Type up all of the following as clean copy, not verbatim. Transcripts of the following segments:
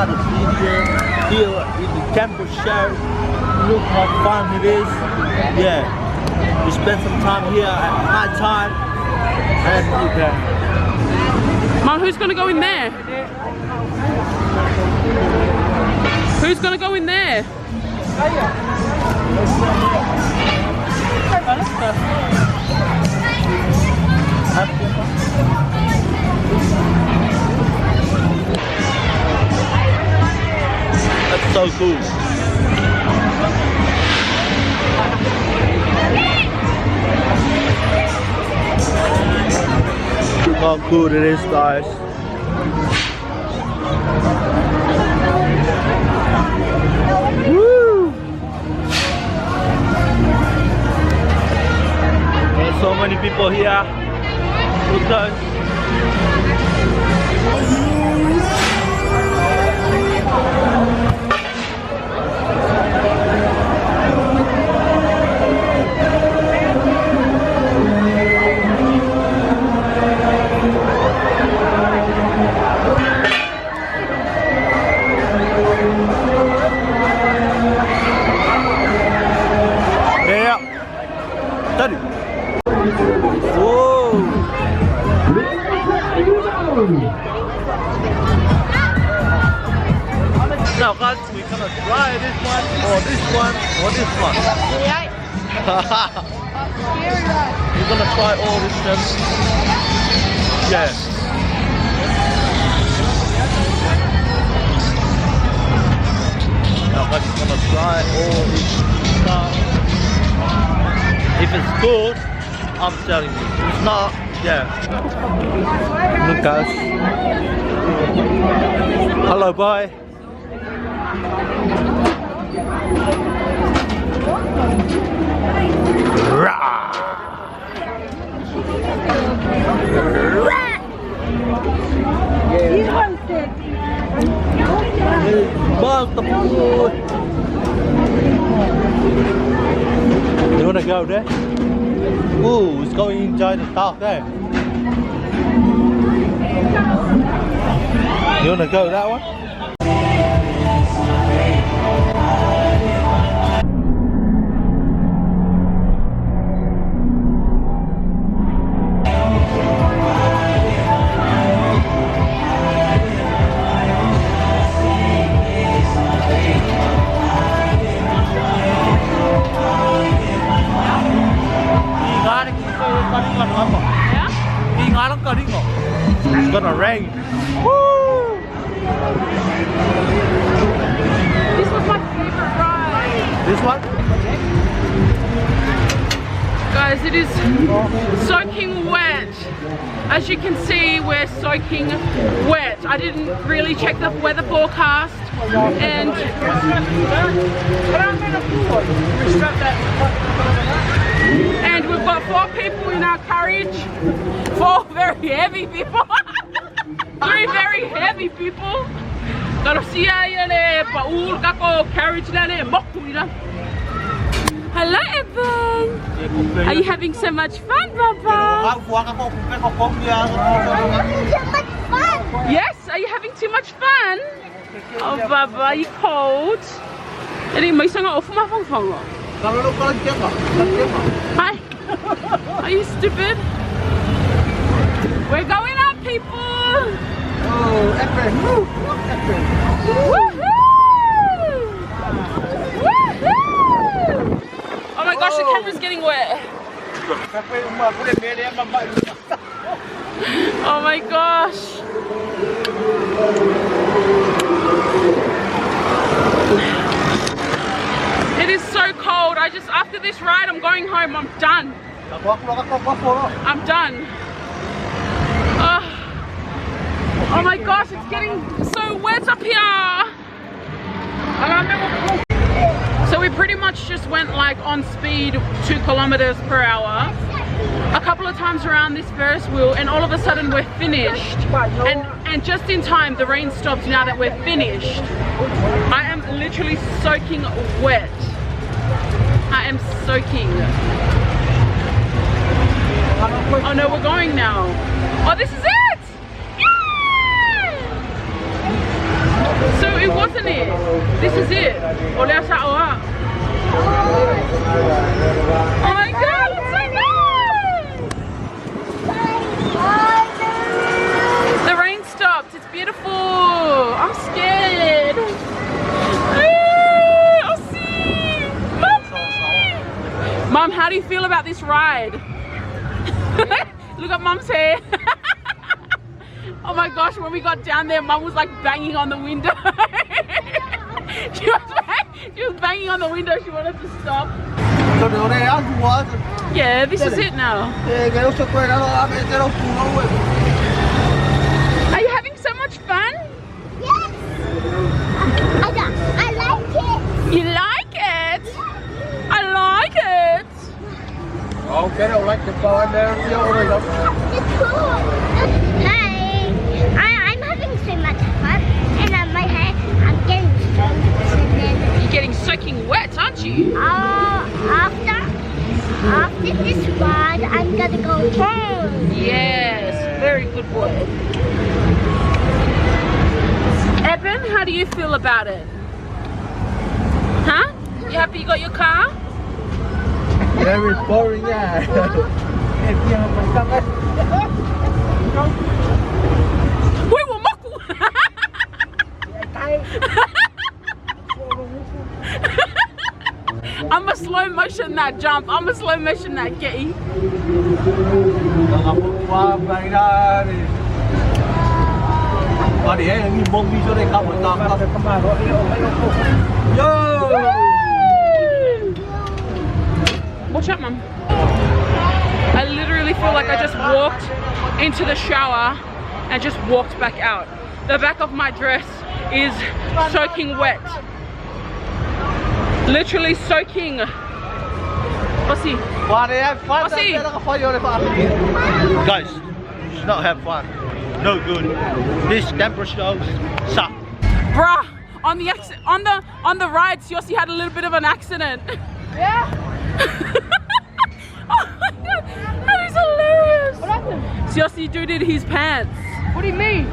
another video here in the campus show. Look how fun it is. Yeah, we spent some time here at night time. And Mom, who's gonna go in there? Who's gonna go in there? That's so cool. Look how cool it is, guys. Woo! There's so many people here. Look, guys. Whoa! Now guys, we're gonna try this one, or this one, or this one. We're gonna try all this stuff. Yeah. Now guys, we're gonna try all this stuff. If it's good, I'm telling you. If it's not, yeah. Look guys. Hello, bye. You wanna go there? Ooh, it's going inside the dark there. You wanna go that one? It's gonna rain. Woo! This was my favorite ride. This one? Guys, it is soaking wet. As you can see, we're soaking wet. I didn't really check the weather forecast, and we've got 4 people in our carriage. 4 very heavy people. 3 very heavy people. Hello, Evan. Are you having so much fun, Papa? Yes, are you having too much fun? Oh, Baba, are you cold? Hi. Are you stupid? We're going up, people. Oh, Evan, woo! Woohoo! Woohoo! Oh my gosh, the camera's getting wet. Oh my gosh. It is so cold. After this ride, I'm going home. I'm done. I'm done. Oh my gosh, it's getting so wet up here. So we pretty much just went like on speed 2 kilometers per hour. A couple of times around this Ferris wheel, and all of a sudden we're finished. And just in time, the rain stops now that we're finished. I am literally soaking wet. I am soaking. Oh no, we're going now. Oh, this is it! Yay! So it wasn't it. This is it. Olha essa hora. Oh my god, it's so nice! The rain stopped. It's beautiful. I'm scared. I'll see. Mom, how do you feel about this ride? Look at Mom's hair. Oh my gosh, when we got down there, Mum was like banging on the window. she was banging on the window. She wanted to stop. Yeah, this is it now. Are you having so much fun? Yes. I like it. You like it? I like it. Okay, I like the bar there. It's cool. Hi. I'm having so much fun, and on my head, I'm getting soaked. You're getting soaking wet, aren't you? After this ride, I'm gonna go home. Yes, very good boy. Evan, how do you feel about it? Huh? You happy you got your car? Very boring, yeah. Wait, what? I'm a slow motion that jump. I'm a slow motion that getty. Watch out, Mum. I literally feel like I just walked into the shower and just walked back out. The back of my dress is soaking wet. Literally soaking. Osi. Guys, you should not have fun. No good. This camper shows suck. Bruh, on the ride, Siaosi had a little bit of an accident. Yeah. Oh my god, that is hilarious. What happened? Siaosi dooted his pants. What do you mean?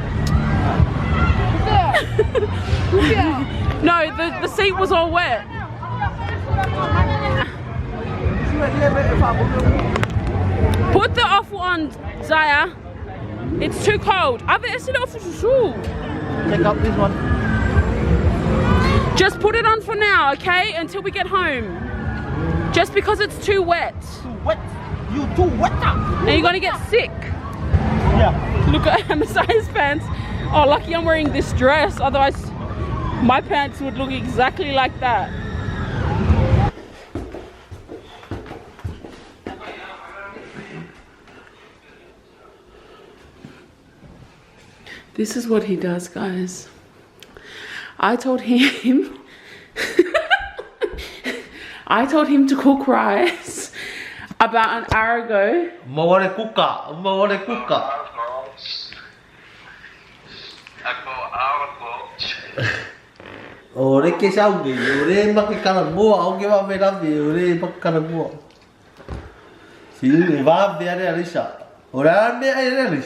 No, the seat was all wet. Put the awful on, Zaya. It's too cold. Take up this one. Just put it on for now, okay? Until we get home. Just because it's too wet. Too wet. You too wet. And you're gonna get sick. Yeah. Look at Messiah's pants. Oh, lucky I'm wearing this dress. Otherwise, my pants would look exactly like that. This is what he does, guys. I told him to cook rice about an hour ago. Ore ke sao nghỉ ore mắc cái căn mua ông cái về làm gì ore mắc căn mua chỉ người va về đây là sao ore anh đi ai đây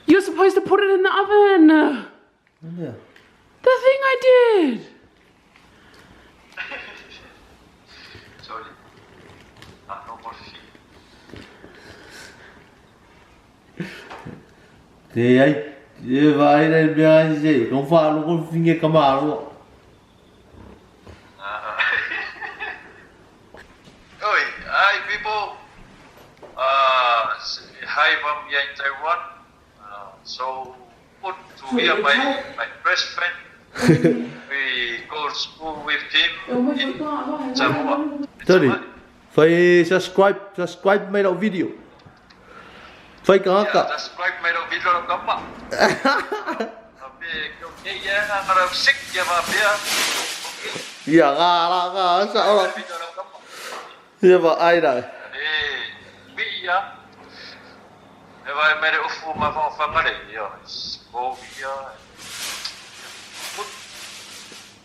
You're supposed to put it in the oven. yeah. The thing I did. Sorry. No more Thì anh như vậy đây là gì không phải nó có nghe cả mà luôn. Oi, hi people. Hi from here in Taiwan. So put to here my best friend. We go to school with him in Samoa. Sorry. Phải subscribe mấy đoạn video. Phải có cả. Yeah, subscribe mấy đoạn video đó cấm ạ. Vì kiểu như vậy, nó là sick vậy mà biết. Dạ ngà sao là. Như vậy ai đây? Mỹ á. Vai mere ufu ma vão falar yo.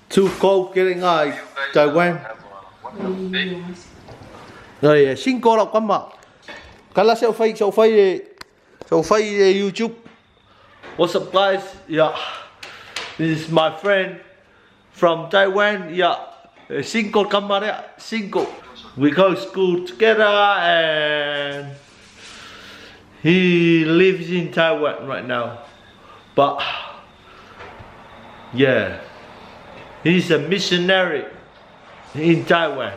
Too cold getting out Taiwan. Rồi xin cô đọc con mạng. Cái là selfie YouTube. What's up guys? Yeah. This is my friend from Taiwan. Yeah, single kamera, single. We go to school together, and he lives in Taiwan right now. But yeah, he's a missionary in Taiwan.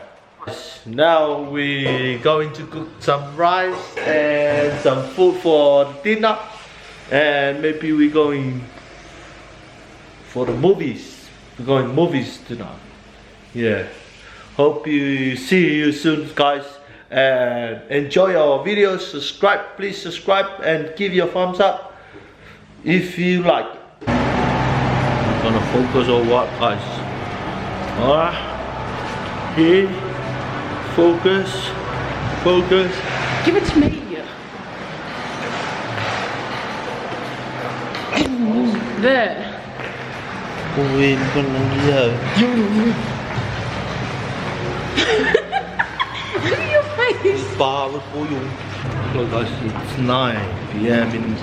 Now we're going to cook some rice and some food for dinner, and maybe we're going for the movies. We're going movies tonight. Yeah. Hope you see you soon, guys, and enjoy our videos. Subscribe, please subscribe and give your thumbs up if you like it. I'm gonna focus on what, guys? Alright. Here. Focus. Focus. Give it to me. There. Ui, con giờ. Look at your face. Bar with all you. Look, guys, it's 9 p.m. in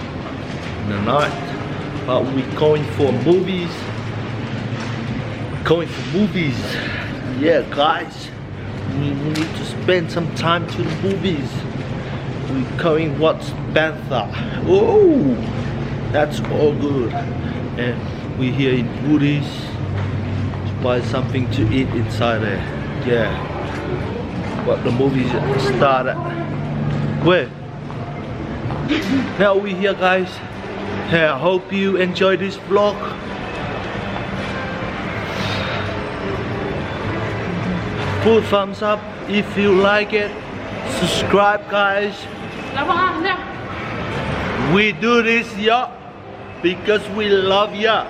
the night, but we're going for movies. We're going for movies. Yeah, guys. We need to spend some time to the movies. We're going watch Panther. Oh, that's all good. And we're here in Woodies to buy something to eat inside there. Yeah. But the movie started. Where? Now we're here, guys. Yeah, I hope you enjoy this vlog. Put thumbs up if you like it. Subscribe, guys. We do this, yeah, because we love ya.